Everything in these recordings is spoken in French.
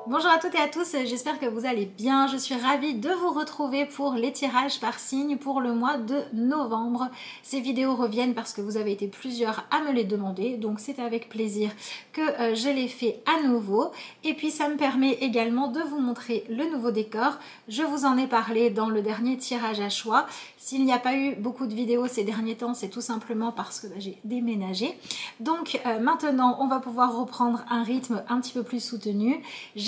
Bonjour à toutes et à tous, j'espère que vous allez bien. Je suis ravie de vous retrouver pour les tirages par signe pour le mois de novembre. Ces vidéos reviennent parce que vous avez été plusieurs à me les demander, donc c'est avec plaisir que je les fais à nouveau. Et puis ça me permet également de vous montrer le nouveau décor. Je vous en ai parlé dans le dernier tirage à choix. S'il n'y a pas eu beaucoup de vidéos ces derniers temps, c'est tout simplement parce que j'ai déménagé. Donc maintenant, on va pouvoir reprendre un rythme un petit peu plus soutenu.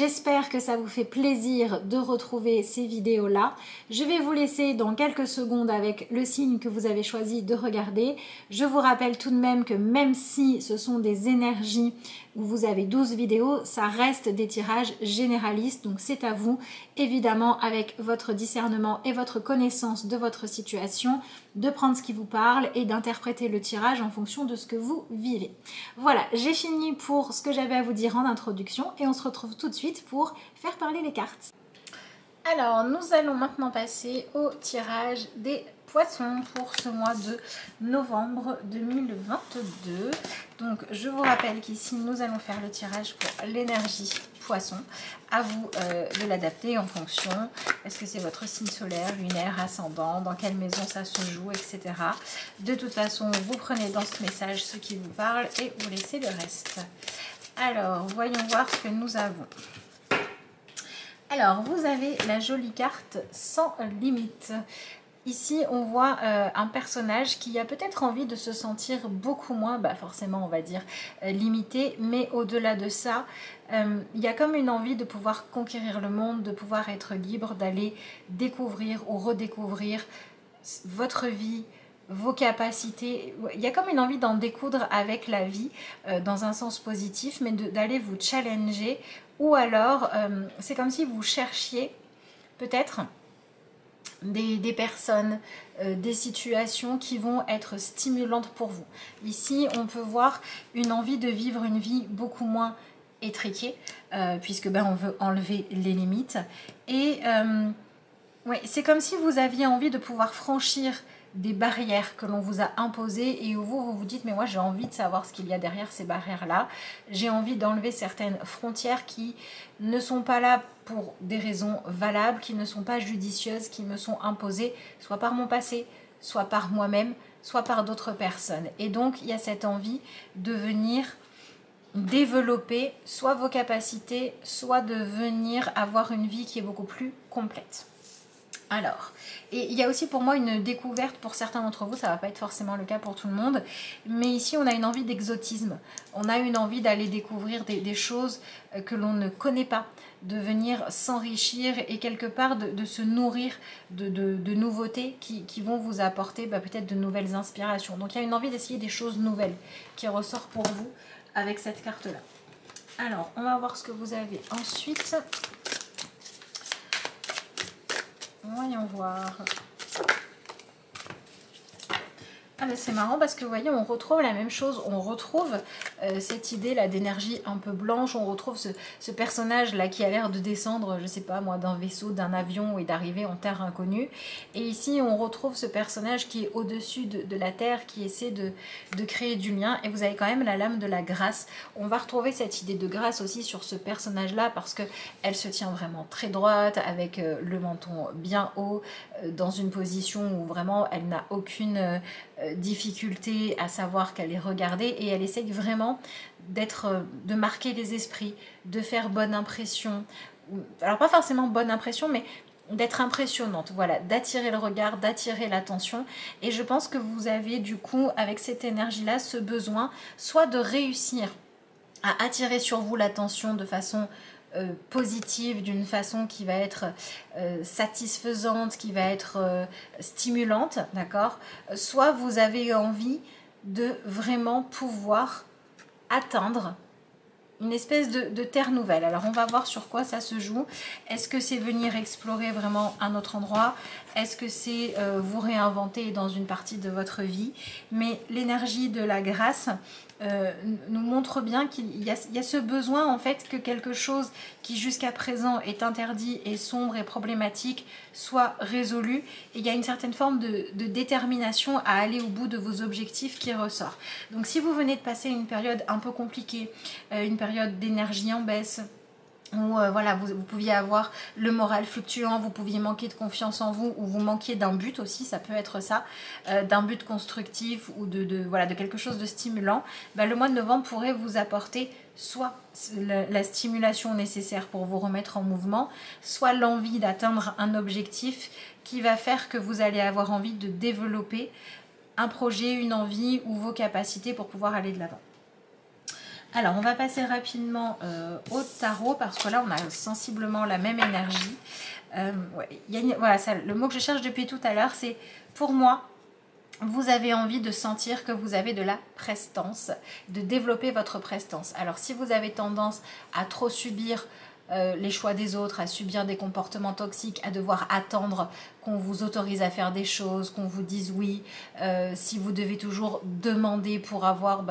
J'espère que ça vous fait plaisir de retrouver ces vidéos-là. Je vais vous laisser dans quelques secondes avec le signe que vous avez choisi de regarder. Je vous rappelle tout de même que même si ce sont des énergies où vous avez 12 vidéos, ça reste des tirages généralistes, donc c'est à vous, évidemment avec votre discernement et votre connaissance de votre situation, de prendre ce qui vous parle et d'interpréter le tirage en fonction de ce que vous vivez. Voilà, j'ai fini pour ce que j'avais à vous dire en introduction et on se retrouve tout de suite pour faire parler les cartes. Alors, nous allons maintenant passer au tirage des poissons pour ce mois de novembre 2022. Donc, je vous rappelle qu'ici, nous allons faire le tirage pour l'énergie poisson. À vous de l'adapter en fonction. Est-ce que c'est votre signe solaire, lunaire, ascendant, dans quelle maison ça se joue, etc. De toute façon, vous prenez dans ce message ce qui vous parle et vous laissez le reste. Alors, voyons voir ce que nous avons. Alors, vous avez la jolie carte sans limite. Ici, on voit un personnage qui a peut-être envie de se sentir beaucoup moins, forcément, on va dire, limité. Mais au-delà de ça, il y a comme une envie de pouvoir conquérir le monde, de pouvoir être libre, d'aller découvrir ou redécouvrir votre vie, vos capacités. Il y a comme une envie d'en découdre avec la vie dans un sens positif, mais d'aller vous challenger. Ou alors, c'est comme si vous cherchiez peut-être des personnes, des situations qui vont être stimulantes pour vous. Ici, on peut voir une envie de vivre une vie beaucoup moins étriquée, puisque on veut enlever les limites. Et ouais, c'est comme si vous aviez envie de pouvoir franchir des barrières que l'on vous a imposées et où vous vous dites mais moi j'ai envie de savoir ce qu'il y a derrière ces barrières là, j'ai envie d'enlever certaines frontières qui ne sont pas là pour des raisons valables, qui ne sont pas judicieuses, qui me sont imposées soit par mon passé, soit par moi-même, soit par d'autres personnes. Et donc il y a cette envie de venir développer soit vos capacités, soit de venir avoir une vie qui est beaucoup plus complète. Alors, et il y a aussi pour moi une découverte pour certains d'entre vous, ça ne va pas être forcément le cas pour tout le monde, mais ici on a une envie d'exotisme, on a une envie d'aller découvrir des choses que l'on ne connaît pas, de venir s'enrichir et quelque part de se nourrir de nouveautés qui vont vous apporter peut-être de nouvelles inspirations. Donc il y a une envie d'essayer des choses nouvelles qui ressort pour vous avec cette carte-là. Alors, on va voir ce que vous avez ensuite. Voyons voir. Ah ben c'est marrant parce que vous voyez on retrouve la même chose, on retrouve cette idée là d'énergie un peu blanche, on retrouve ce personnage là qui a l'air de descendre, je sais pas moi, d'un vaisseau, d'un avion et d'arriver en terre inconnue. Et ici on retrouve ce personnage qui est au-dessus de la terre, qui essaie de créer du lien. Et vous avez quand même la lame de la grâce. On va retrouver cette idée de grâce aussi sur ce personnage là parce que elle se tient vraiment très droite avec le menton bien haut, dans une position où vraiment elle n'a aucune difficulté à savoir qu'elle est regardée et elle essaye vraiment de marquer les esprits, de faire bonne impression. Alors pas forcément bonne impression, mais d'être impressionnante, voilà, d'attirer le regard, d'attirer l'attention. Et je pense que vous avez du coup avec cette énergie-là ce besoin soit de réussir à attirer sur vous l'attention de façon positive, d'une façon qui va être satisfaisante, qui va être stimulante, d'accord? Soit vous avez envie de vraiment pouvoir atteindre une espèce de terre nouvelle. Alors on va voir sur quoi ça se joue. Est-ce que c'est venir explorer vraiment un autre endroit? Est-ce que c'est vous réinventer dans une partie de votre vie? Mais l'énergie de la grâce nous montre bien qu'il y a ce besoin en fait que quelque chose qui jusqu'à présent est interdit et sombre et problématique soit résolu. Et il y a une certaine forme de détermination à aller au bout de vos objectifs qui ressort. Donc si vous venez de passer une période un peu compliquée, une période d'énergie en baisse, Ou voilà, vous pouviez avoir le moral fluctuant, vous pouviez manquer de confiance en vous, ou vous manquiez d'un but aussi, ça peut être ça, d'un but constructif ou voilà, de quelque chose de stimulant. Le mois de novembre pourrait vous apporter soit la stimulation nécessaire pour vous remettre en mouvement, soit l'envie d'atteindre un objectif qui va faire que vous allez avoir envie de développer un projet, une envie ou vos capacités pour pouvoir aller de l'avant. Alors, on va passer rapidement au tarot parce que là, on a sensiblement la même énergie. Voilà, le mot que je cherche depuis tout à l'heure, c'est pour moi, vous avez envie de sentir que vous avez de la prestance, de développer votre prestance. Alors, si vous avez tendance à trop subir les choix des autres, à subir des comportements toxiques, à devoir attendre qu'on vous autorise à faire des choses, qu'on vous dise oui, si vous devez toujours demander pour avoir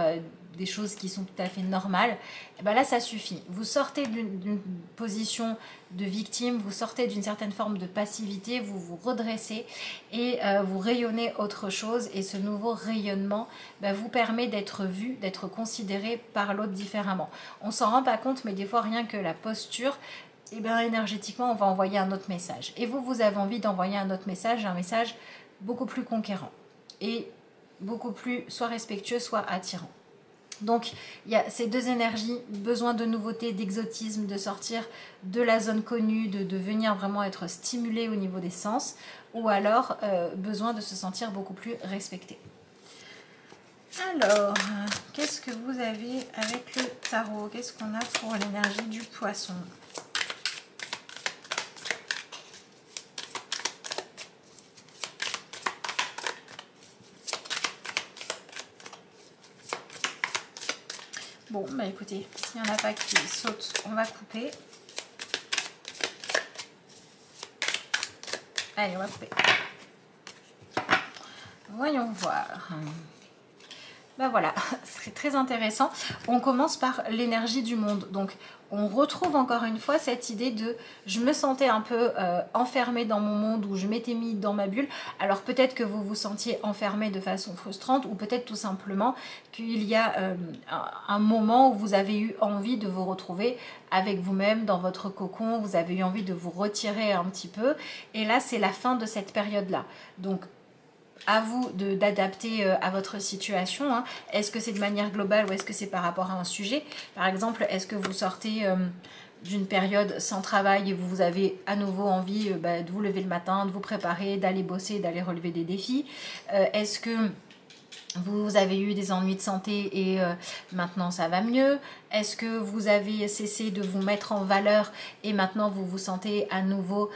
des choses qui sont tout à fait normales, et là ça suffit. Vous sortez d'une position de victime, vous sortez d'une certaine forme de passivité, vous vous redressez et vous rayonnez autre chose, et ce nouveau rayonnement vous permet d'être vu, d'être considéré par l'autre différemment. On s'en rend pas compte, mais des fois rien que la posture, énergétiquement on va envoyer un autre message, et vous avez envie d'envoyer un autre message, un message beaucoup plus conquérant et beaucoup plus soit respectueux, soit attirant. Donc il y a ces deux énergies, besoin de nouveauté, d'exotisme, de sortir de la zone connue, de venir vraiment être stimulé au niveau des sens, ou alors besoin de se sentir beaucoup plus respecté. Alors, qu'est-ce que vous avez avec le tarot? Qu'est-ce qu'on a pour l'énergie du poisson? Bon, écoutez, s'il n'y en a pas qui sautent, on va couper. Allez, on va couper. Voyons voir. Voilà, c'est très intéressant. On commence par l'énergie du monde. Donc, on retrouve encore une fois cette idée de je me sentais un peu enfermée dans mon monde, où je m'étais mis dans ma bulle. Alors peut-être que vous vous sentiez enfermé de façon frustrante, ou peut-être tout simplement qu'il y a un moment où vous avez eu envie de vous retrouver avec vous-même dans votre cocon, vous avez eu envie de vous retirer un petit peu. Et là, c'est la fin de cette période-là. Donc, à vous d'adapter à votre situation. Hein. Est-ce que c'est de manière globale ou est-ce que c'est par rapport à un sujet? Par exemple, est-ce que vous sortez d'une période sans travail et vous avez à nouveau envie de vous lever le matin, de vous préparer, d'aller bosser, d'aller relever des défis? Est-ce que vous avez eu des ennuis de santé et maintenant ça va mieux? Est-ce que vous avez cessé de vous mettre en valeur et maintenant vous vous sentez à nouveau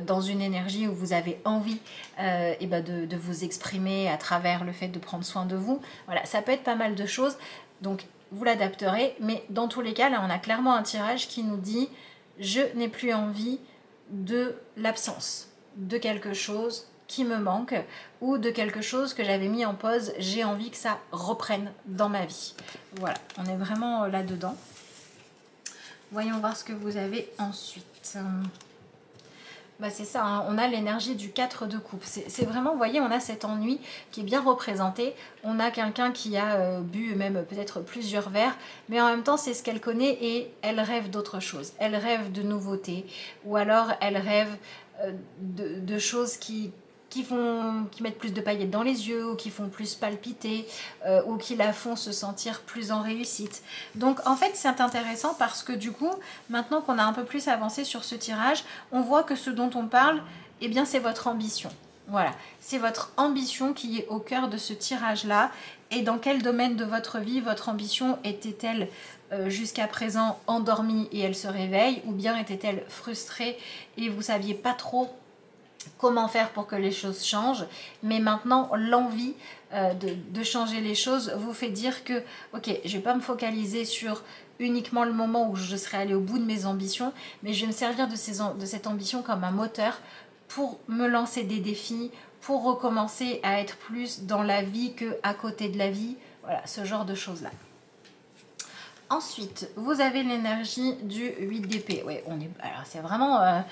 dans une énergie où vous avez envie de vous exprimer à travers le fait de prendre soin de vous? Voilà, ça peut être pas mal de choses, donc vous l'adapterez, mais dans tous les cas, là on a clairement un tirage qui nous dit je n'ai plus envie de l'absence de quelque chose qui me manque ou de quelque chose que j'avais mis en pause, j'ai envie que ça reprenne dans ma vie. Voilà, on est vraiment là-dedans. Voyons voir ce que vous avez ensuite. C'est ça, hein, on a l'énergie du 4 de coupe. C'est vraiment, vous voyez, on a cet ennui qui est bien représenté. On a quelqu'un qui a bu même peut-être plusieurs verres, mais en même temps, c'est ce qu'elle connaît et elle rêve d'autre chose. Elle rêve de nouveautés, ou alors elle rêve de choses qui mettent plus de paillettes dans les yeux, ou qui font plus palpiter, ou qui la font se sentir plus en réussite. Donc en fait c'est intéressant parce que du coup, maintenant qu'on a un peu plus avancé sur ce tirage, on voit que ce dont on parle, c'est votre ambition. Voilà, c'est votre ambition qui est au cœur de ce tirage-là. Et dans quel domaine de votre vie votre ambition était-elle jusqu'à présent endormie et elle se réveille, ou bien était-elle frustrée et vous saviez pas trop comment faire pour que les choses changent, mais maintenant l'envie de changer les choses vous fait dire que ok, je vais pas me focaliser sur uniquement le moment où je serai allée au bout de mes ambitions, mais je vais me servir de cette ambition comme un moteur pour me lancer des défis, pour recommencer à être plus dans la vie que à côté de la vie. Voilà, ce genre de choses là. Ensuite, vous avez l'énergie du 8 d'épée. Ouais, alors c'est vraiment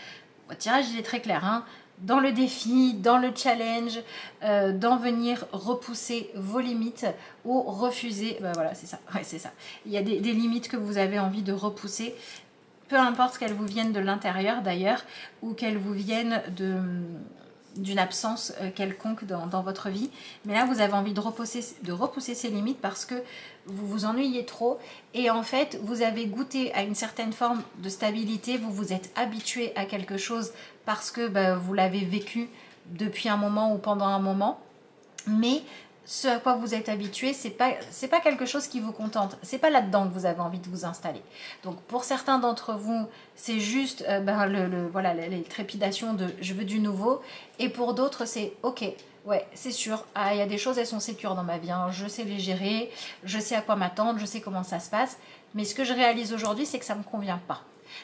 votre tirage, il est très clair, hein. Dans le défi, dans le challenge, d'en venir repousser vos limites ou refuser. Voilà, c'est ça. Ouais, c'est ça. Il y a des limites que vous avez envie de repousser. peu importe qu'elles vous viennent de l'intérieur d'ailleurs, ou qu'elles vous viennent d'une absence quelconque dans votre vie. Mais là, vous avez envie de repousser ces limites parce que vous vous ennuyez trop. Et en fait, vous avez goûté à une certaine forme de stabilité. Vous vous êtes habitué à quelque chose parce que vous l'avez vécu depuis un moment ou pendant un moment. Mais ce à quoi vous êtes habitué, c'est pas quelque chose qui vous contente. C'est pas là-dedans que vous avez envie de vous installer. Donc pour certains d'entre vous, c'est juste voilà, les trépidations de je veux du nouveau. Et pour d'autres, c'est ok, ouais, c'est sûr. Ah, il y a des choses, elles sont sécures dans ma vie. Hein. Je sais les gérer, je sais à quoi m'attendre, je sais comment ça se passe. Mais ce que je réalise aujourd'hui, c'est que ça ne me convient pas.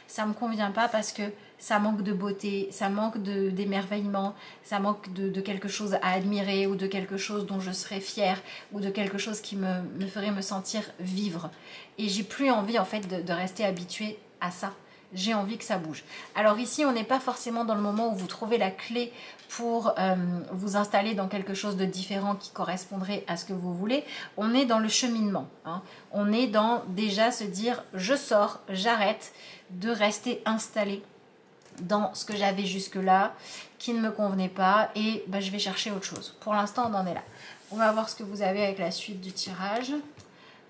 Ça ne me convient pas parce que ça manque de beauté, ça manque d'émerveillement, ça manque de quelque chose à admirer ou de quelque chose dont je serais fière ou de quelque chose qui me ferait me sentir vivre. Et j'ai plus envie en fait de rester habituée à ça. J'ai envie que ça bouge. Alors ici, on n'est pas forcément dans le moment où vous trouvez la clé pour vous installer dans quelque chose de différent qui correspondrait à ce que vous voulez. On est dans le cheminement. Hein. On est dans déjà se dire, je sors, j'arrête de rester installé dans ce que j'avais jusque-là, qui ne me convenait pas, et je vais chercher autre chose. Pour l'instant, on en est là. On va voir ce que vous avez avec la suite du tirage.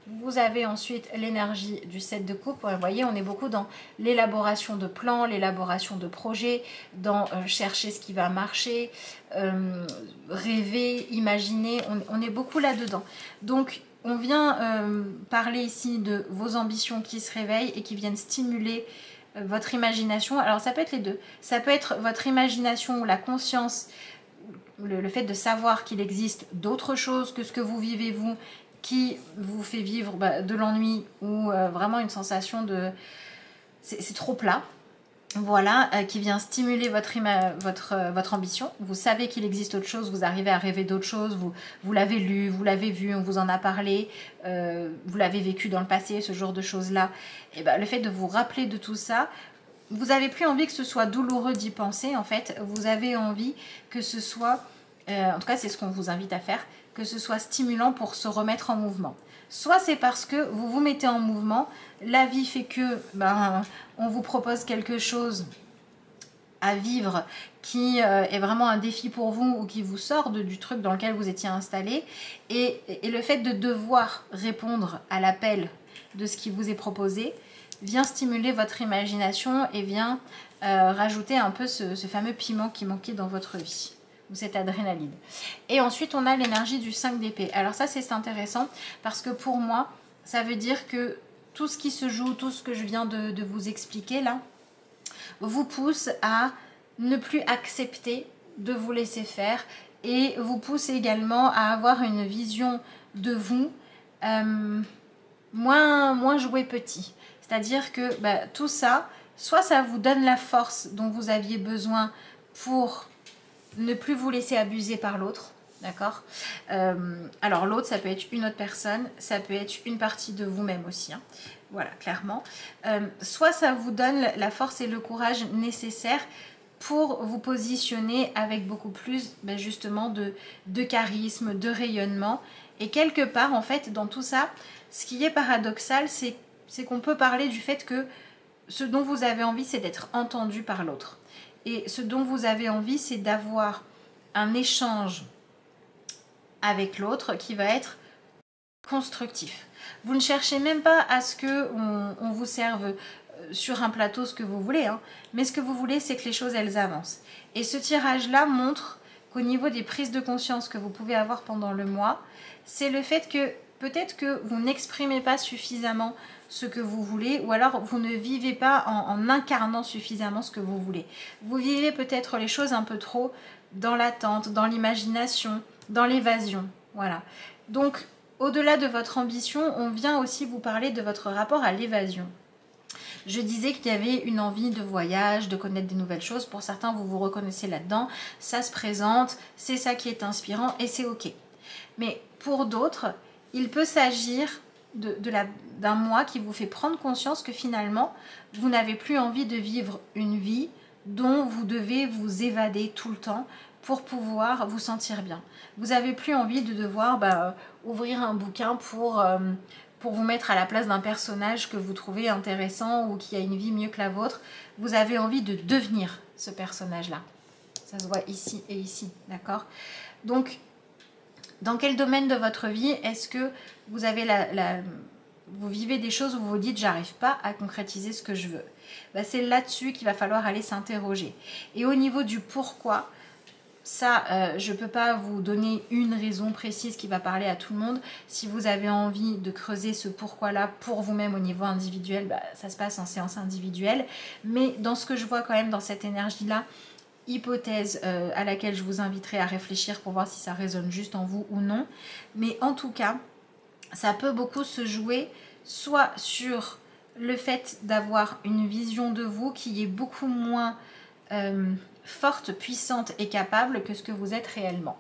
Vous avez ensuite l'énergie du 7 de coupe. Vous voyez, on est beaucoup dans l'élaboration de plans, l'élaboration de projets, dans chercher ce qui va marcher, rêver, imaginer. On est beaucoup là-dedans. Donc, on vient parler ici de vos ambitions qui se réveillent et qui viennent stimuler votre imagination. Alors, ça peut être les deux. Ça peut être votre imagination ou la conscience, le fait de savoir qu'il existe d'autres choses que ce que vous vivez vous, qui vous fait vivre de l'ennui ou vraiment une sensation de... C'est trop plat. Voilà, qui vient stimuler votre ambition. Vous savez qu'il existe autre chose, vous arrivez à rêver d'autre chose, vous l'avez lu, vous l'avez vu, on vous en a parlé, vous l'avez vécu dans le passé, ce genre de choses-là. Et le fait de vous rappeler de tout ça, vous n'avez plus envie que ce soit douloureux d'y penser, en fait. Vous avez envie que ce soit, en tout cas c'est ce qu'on vous invite à faire, que ce soit stimulant pour se remettre en mouvement. Soit c'est parce que vous vous mettez en mouvement, la vie fait que on vous propose quelque chose à vivre qui est vraiment un défi pour vous ou qui vous sort du truc dans lequel vous étiez installé, et le fait de devoir répondre à l'appel de ce qui vous est proposé vient stimuler votre imagination et vient rajouter un peu ce fameux piment qui manquait dans votre vie, ou cette adrénaline. Et ensuite on a l'énergie du 5 d'épée. Alors ça c'est intéressant parce que pour moi ça veut dire que tout ce qui se joue, tout ce que je viens de vous expliquer là, vous pousse à ne plus accepter de vous laisser faire et vous pousse également à avoir une vision de vous moins jouer petit. C'est-à-dire que tout ça, soit ça vous donne la force dont vous aviez besoin pour ne plus vous laisser abuser par l'autre, d'accord. Alors l'autre, ça peut être une autre personne, ça peut être une partie de vous-même aussi, hein. Voilà, clairement. Soit ça vous donne la force et le courage nécessaires pour vous positionner avec beaucoup plus justement de charisme, de rayonnement. Et quelque part, en fait, dans tout ça, ce qui est paradoxal, c'est qu'on peut parler du fait que ce dont vous avez envie, c'est d'être entendu par l'autre. Et ce dont vous avez envie, c'est d'avoir un échange avec l'autre qui va être constructif. Vous ne cherchez même pas à ce qu'on vous serve sur un plateau ce que vous voulez, hein, mais ce que vous voulez, c'est que les choses, elles avancent. Et ce tirage-là montre qu'au niveau des prises de conscience que vous pouvez avoir pendant le mois, c'est le fait que peut-être que vous n'exprimez pas suffisamment ce que vous voulez, ou alors vous ne vivez pas en incarnant suffisamment ce que vous voulez. Vous vivez peut-être les choses un peu trop dans l'attente, dans l'imagination, dans l'évasion. Voilà. Donc, au-delà de votre ambition, on vient aussi vous parler de votre rapport à l'évasion. Je disais qu'il y avait une envie de voyage, de connaître des nouvelles choses. Pour certains, vous vous reconnaissez là-dedans. Ça se présente, c'est ça qui est inspirant et c'est ok. Mais pour d'autres, il peut s'agir d'un mois qui vous fait prendre conscience que finalement, vous n'avez plus envie de vivre une vie dont vous devez vous évader tout le temps pour pouvoir vous sentir bien. Vous n'avez plus envie de devoir ouvrir un bouquin pour vous mettre à la place d'un personnage que vous trouvez intéressant ou qui a une vie mieux que la vôtre. Vous avez envie de devenir ce personnage-là. Ça se voit ici et ici, d'accord? Donc, dans quel domaine de votre vie est-ce que vous avez vous vivez des choses où vous vous dites j'arrive pas à concrétiser ce que je veux? Ben, c'est là-dessus qu'il va falloir aller s'interroger. Et au niveau du pourquoi, ça, je ne peux pas vous donner une raison précise qui va parler à tout le monde. Si vous avez envie de creuser ce pourquoi-là pour vous-même au niveau individuel, bah, ça se passe en séance individuelle. Mais dans ce que je vois quand même dans cette énergie-là, hypothèse à laquelle je vous inviterai à réfléchir pour voir si ça résonne juste en vous ou non. Mais en tout cas, ça peut beaucoup se jouer soit sur le fait d'avoir une vision de vous qui est beaucoup moins forte, puissante et capable que ce que vous êtes réellement.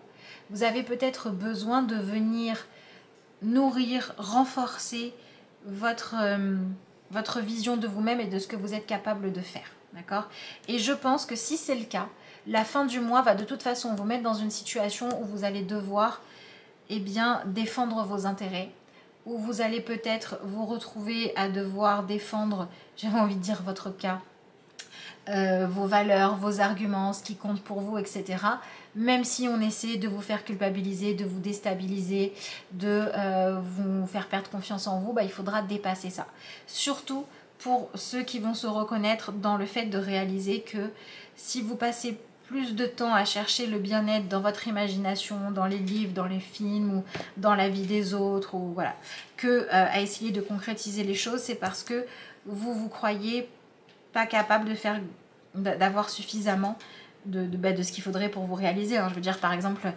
Vous avez peut-être besoin de venir nourrir, renforcer votre vision de vous-même et de ce que vous êtes capable de faire. D'accord? Et je pense que si c'est le cas, la fin du mois va de toute façon vous mettre dans une situation où vous allez devoir défendre vos intérêts, où vous allez peut-être vous retrouver à devoir défendre, j'avais envie de dire votre cas, vos valeurs, vos arguments, ce qui compte pour vous, etc. Même si on essaie de vous faire culpabiliser, de vous déstabiliser, de vous faire perdre confiance en vous, bah, il faudra dépasser ça. Surtout pour ceux qui vont se reconnaître dans le fait de réaliser que si vous passez plus de temps à chercher le bien-être dans votre imagination, dans les livres, dans les films ou dans la vie des autres, ou voilà, que à essayer de concrétiser les choses, c'est parce que vous croyez pas capable d'avoir suffisamment de ce qu'il faudrait pour vous réaliser. Je veux dire, par exemple,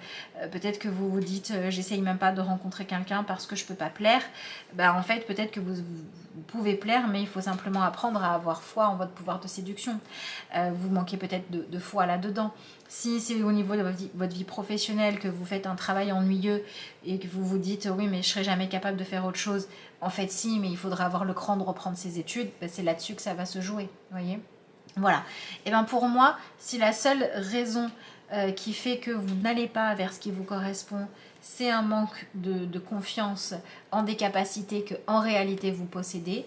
peut-être que vous vous dites j'essaye même pas de rencontrer quelqu'un parce que je peux pas plaire. En fait, peut-être que vous pouvez plaire, mais il faut simplement apprendre à avoir foi en votre pouvoir de séduction. Vous manquez peut-être de foi là-dedans. Si c'est au niveau de votre vie professionnelle que vous faites un travail ennuyeux et que vous vous dites oui mais je serai jamais capable de faire autre chose, en fait si, mais il faudra avoir le cran de reprendre ses études, c'est là-dessus que ça va se jouer, voyez. Voilà. Et pour moi, si la seule raison qui fait que vous n'allez pas vers ce qui vous correspond, c'est un manque de confiance en des capacités que en réalité vous possédez,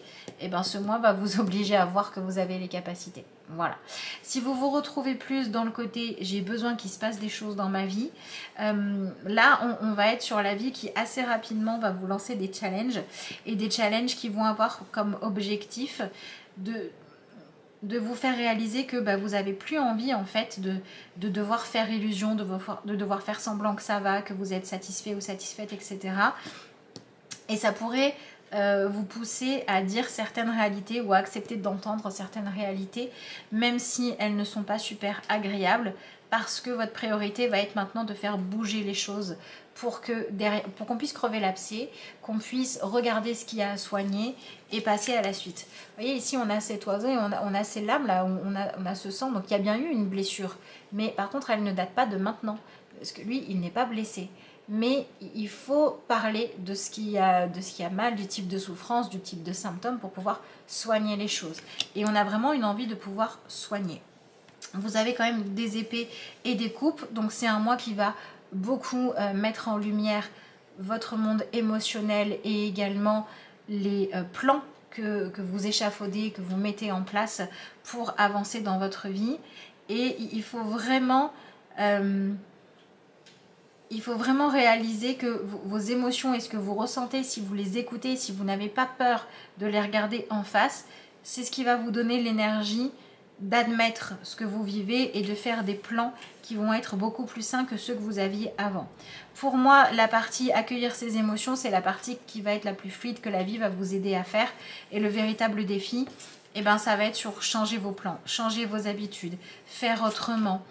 ce mois va vous obliger à voir que vous avez les capacités. Voilà. Si vous vous retrouvez plus dans le côté j'ai besoin qu'il se passe des choses dans ma vie, là on va être sur la vie qui assez rapidement va vous lancer des challenges, et des challenges qui vont avoir comme objectif de vous faire réaliser que vous n'avez plus envie en fait de devoir faire illusion, de devoir faire semblant que ça va, que vous êtes satisfait ou satisfaite, etc. Et ça pourrait vous pousser à dire certaines réalités ou à accepter d'entendre certaines réalités, même si elles ne sont pas super agréables, parce que votre priorité va être maintenant de faire bouger les choses pour qu'on puisse crever l'abcès, qu'on puisse regarder ce qu'il y a à soigner et passer à la suite. Vous voyez, ici on a cet oiseau et on a ces lames là, on a ce sang, donc il y a bien eu une blessure. Mais par contre, elle ne date pas de maintenant, parce que lui, il n'est pas blessé. Mais il faut parler de ce qui a mal, du type de souffrance, du type de symptômes pour pouvoir soigner les choses. Et on a vraiment une envie de pouvoir soigner. Vous avez quand même des épées et des coupes, donc c'est un mois qui va beaucoup mettre en lumière votre monde émotionnel et également les plans que vous échafaudez, que vous mettez en place pour avancer dans votre vie. Et il faut vraiment réaliser que vos émotions et ce que vous ressentez, si vous les écoutez, si vous n'avez pas peur de les regarder en face, c'est ce qui va vous donner l'énergie d'admettre ce que vous vivez et de faire des plans qui vont être beaucoup plus sains que ceux que vous aviez avant. Pour moi, la partie accueillir ses émotions, c'est la partie qui va être la plus fluide, que la vie va vous aider à faire. Et le véritable défi, ça va être sur changer vos plans, changer vos habitudes, faire autrement,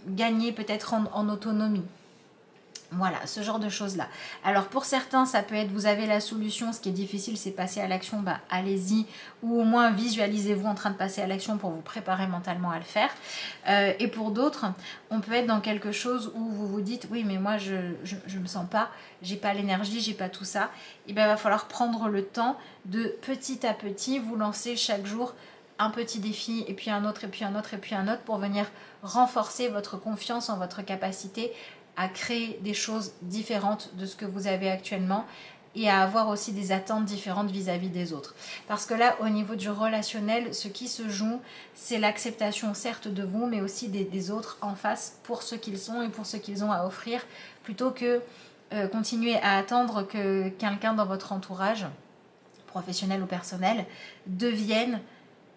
gagner peut-être en autonomie. Voilà, ce genre de choses-là. Alors pour certains, ça peut être, vous avez la solution, ce qui est difficile, c'est passer à l'action, allez-y, ou au moins visualisez-vous en train de passer à l'action pour vous préparer mentalement à le faire. Et pour d'autres, on peut être dans quelque chose où vous vous dites, oui mais moi je me sens pas, j'ai pas l'énergie, j'ai pas tout ça. Il va falloir prendre le temps de petit à petit vous lancer chaque jour un petit défi, et puis un autre, et puis un autre, et puis un autre, pour venir renforcer votre confiance en votre capacité à créer des choses différentes de ce que vous avez actuellement, et à avoir aussi des attentes différentes vis-à-vis des autres. Parce que là, au niveau du relationnel, ce qui se joue, c'est l'acceptation certes de vous, mais aussi des autres en face pour ce qu'ils sont et pour ce qu'ils ont à offrir, plutôt que continuer à attendre que quelqu'un dans votre entourage, professionnel ou personnel, devienne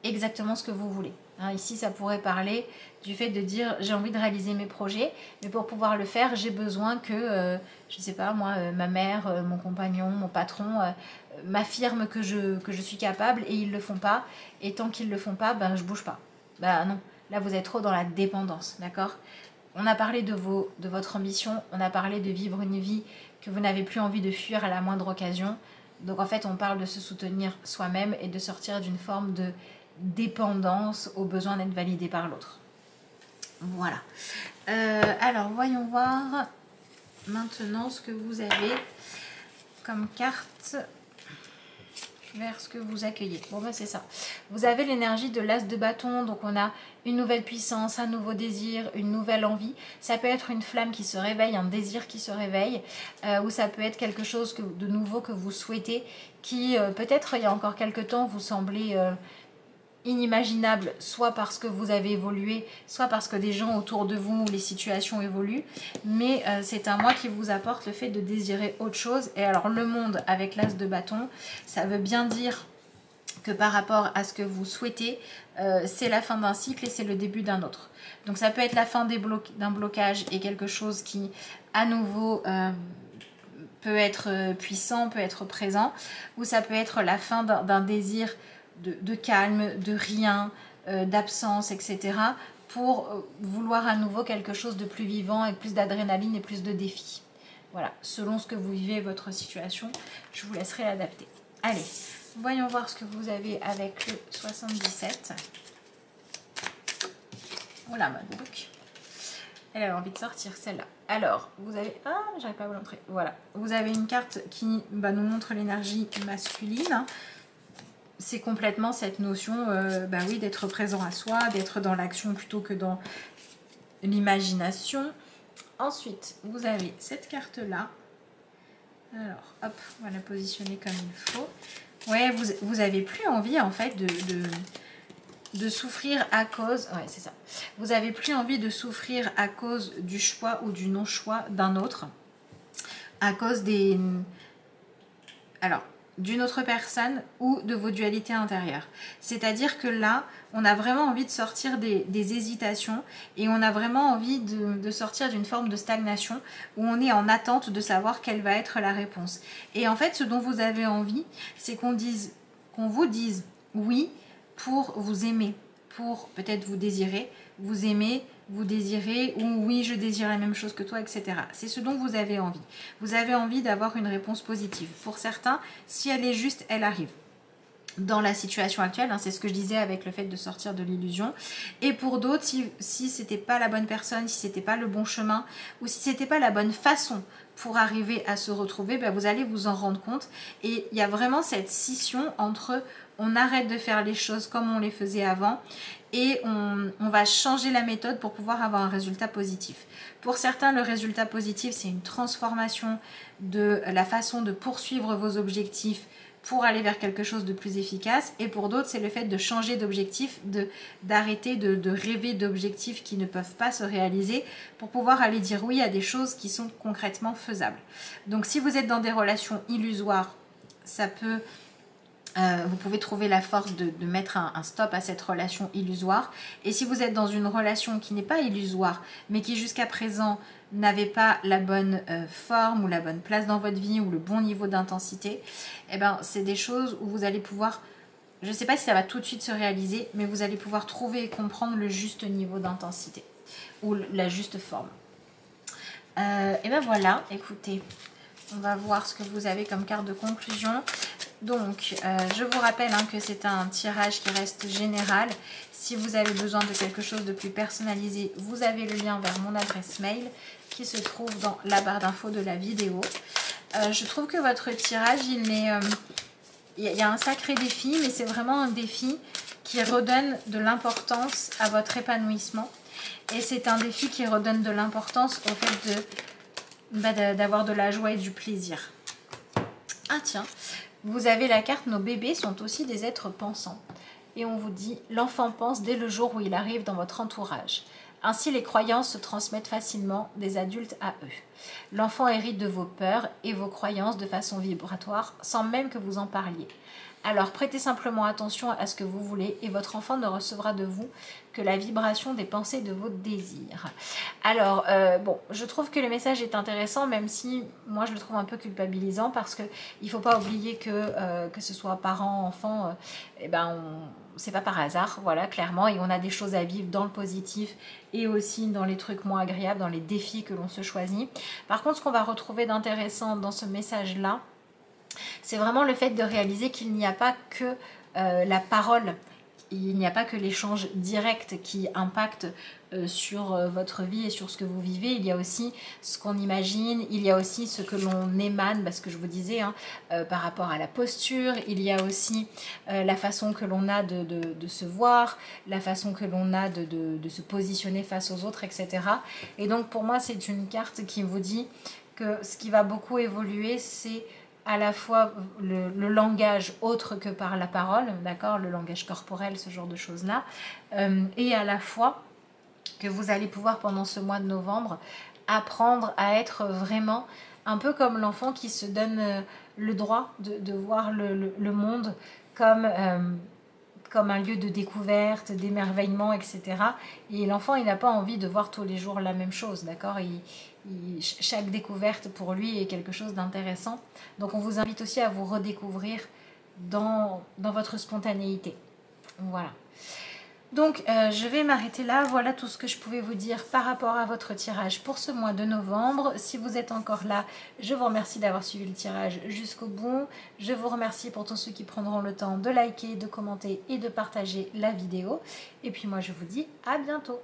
exactement ce que vous voulez. Ici, ça pourrait parler du fait de dire j'ai envie de réaliser mes projets, mais pour pouvoir le faire, j'ai besoin que, je ne sais pas moi, ma mère, mon compagnon, mon patron m'affirme que je suis capable et ils ne le font pas. Et tant qu'ils ne le font pas, ben, je ne bouge pas. Ben non, là vous êtes trop dans la dépendance, d'accord? On a parlé de votre ambition, on a parlé de vivre une vie que vous n'avez plus envie de fuir à la moindre occasion. Donc en fait, on parle de se soutenir soi-même et de sortir d'une forme de dépendance au besoin d'être validé par l'autre. Voilà. Alors, voyons voir maintenant ce que vous avez comme carte vers ce que vous accueillez. Bon, ben c'est ça. Vous avez l'énergie de l'as de bâton, donc on a une nouvelle puissance, un nouveau désir, une nouvelle envie. Ça peut être une flamme qui se réveille, un désir qui se réveille, ou ça peut être quelque chose de nouveau que vous souhaitez, qui peut-être il y a encore quelque temps vous semblait inimaginable, soit parce que vous avez évolué, soit parce que des gens autour de vous ou les situations évoluent, mais c'est un mois qui vous apporte le fait de désirer autre chose. Et alors le monde avec l'as de bâton, ça veut bien dire que par rapport à ce que vous souhaitez, c'est la fin d'un cycle et c'est le début d'un autre. Donc ça peut être la fin d'un blocage et quelque chose qui à nouveau peut être puissant, peut être présent, ou ça peut être la fin d'un désir de calme, de rien, d'absence, etc. pour vouloir à nouveau quelque chose de plus vivant, avec plus d'adrénaline et plus de défis. Voilà, selon ce que vous vivez, votre situation, je vous laisserai l'adapter. Allez, voyons voir ce que vous avez avec le 77. Oula, ma boucle. Elle a envie de sortir celle-là. Alors, vous avez... Ah, j'arrive pas à vous l'entrer. Voilà. Vous avez une carte qui nous montre l'énergie masculine. C'est complètement cette notion oui, d'être présent à soi, d'être dans l'action plutôt que dans l'imagination. Ensuite, vous avez cette carte-là. Alors, hop, on va la positionner comme il faut. Ouais, vous avez plus envie, en fait, de souffrir à cause... Ouais, c'est ça. Vous avez plus envie de souffrir à cause du choix ou du non-choix d'un autre. À cause des... Alors... d'une autre personne ou de vos dualités intérieures. C'est-à-dire que là, on a vraiment envie de sortir des hésitations et on a vraiment envie de sortir d'une forme de stagnation où on est en attente de savoir quelle va être la réponse. Et en fait, ce dont vous avez envie, c'est qu'on vous dise oui pour vous aimer, pour peut-être vous désirer, vous aimer, vous désirez, ou oui, je désire la même chose que toi, etc. C'est ce dont vous avez envie. Vous avez envie d'avoir une réponse positive. Pour certains, si elle est juste, elle arrive. Dans la situation actuelle, c'est ce que je disais avec le fait de sortir de l'illusion. Et pour d'autres, si c'était pas la bonne personne, si c'était pas le bon chemin, ou si c'était pas la bonne façon pour arriver à se retrouver, vous allez vous en rendre compte. Et il y a vraiment cette scission entre on arrête de faire les choses comme on les faisait avant et on va changer la méthode pour pouvoir avoir un résultat positif. Pour certains, le résultat positif, c'est une transformation de la façon de poursuivre vos objectifs pour aller vers quelque chose de plus efficace. Et pour d'autres, c'est le fait de changer d'objectif, d'arrêter de rêver d'objectifs qui ne peuvent pas se réaliser pour pouvoir aller dire oui à des choses qui sont concrètement faisables. Donc si vous êtes dans des relations illusoires, ça peut... vous pouvez trouver la force de mettre un stop à cette relation illusoire. Et si vous êtes dans une relation qui n'est pas illusoire, mais qui jusqu'à présent n'avait pas la bonne forme ou la bonne place dans votre vie ou le bon niveau d'intensité, c'est des choses où vous allez pouvoir, je ne sais pas si ça va tout de suite se réaliser, mais vous allez pouvoir trouver et comprendre le juste niveau d'intensité ou la juste forme. Et voilà, écoutez, on va voir ce que vous avez comme carte de conclusion. Donc, je vous rappelle que c'est un tirage qui reste général. Si vous avez besoin de quelque chose de plus personnalisé, vous avez le lien vers mon adresse mail qui se trouve dans la barre d'infos de la vidéo. Je trouve que votre tirage, il y a un sacré défi, mais c'est vraiment un défi qui redonne de l'importance à votre épanouissement. Et c'est un défi qui redonne de l'importance au fait d'avoir de la joie et du plaisir. Ah tiens, vous avez la carte nos bébés sont aussi des êtres pensants. Et on vous dit, l'enfant pense dès le jour où il arrive dans votre entourage. Ainsi, les croyances se transmettent facilement des adultes à eux. L'enfant hérite de vos peurs et vos croyances de façon vibratoire sans même que vous en parliez. Alors prêtez simplement attention à ce que vous voulez et votre enfant ne recevra de vous que la vibration des pensées de vos désirs. Alors, bon, je trouve que le message est intéressant, même si moi je le trouve un peu culpabilisant parce qu'il ne faut pas oublier que ce soit parents, enfants, c'est pas par hasard, voilà, clairement, et on a des choses à vivre dans le positif et aussi dans les trucs moins agréables, dans les défis que l'on se choisit. Par contre, ce qu'on va retrouver d'intéressant dans ce message-là, c'est vraiment le fait de réaliser qu'il n'y a pas que la parole, il n'y a pas que l'échange direct qui impacte sur votre vie et sur ce que vous vivez. Il y a aussi ce qu'on imagine, il y a aussi ce que l'on émane, parce que je vous disais, par rapport à la posture, il y a aussi la façon que l'on a de se voir, la façon que l'on a de se positionner face aux autres, etc. Et donc pour moi, c'est une carte qui vous dit que ce qui va beaucoup évoluer, c'est à la fois le langage autre que par la parole, d'accord, le langage corporel, ce genre de choses-là, et à la fois que vous allez pouvoir pendant ce mois de novembre apprendre à être vraiment un peu comme l'enfant qui se donne le droit de voir le monde comme un lieu de découverte, d'émerveillement, etc. Et l'enfant, il n'a pas envie de voir tous les jours la même chose, d'accord. Chaque découverte pour lui est quelque chose d'intéressant. Donc on vous invite aussi à vous redécouvrir dans votre spontanéité. Voilà. Donc je vais m'arrêter là, voilà tout ce que je pouvais vous dire par rapport à votre tirage pour ce mois de novembre. Si vous êtes encore là, je vous remercie d'avoir suivi le tirage jusqu'au bout. Je vous remercie pour tous ceux qui prendront le temps de liker, de commenter et de partager la vidéo. Et puis moi je vous dis à bientôt.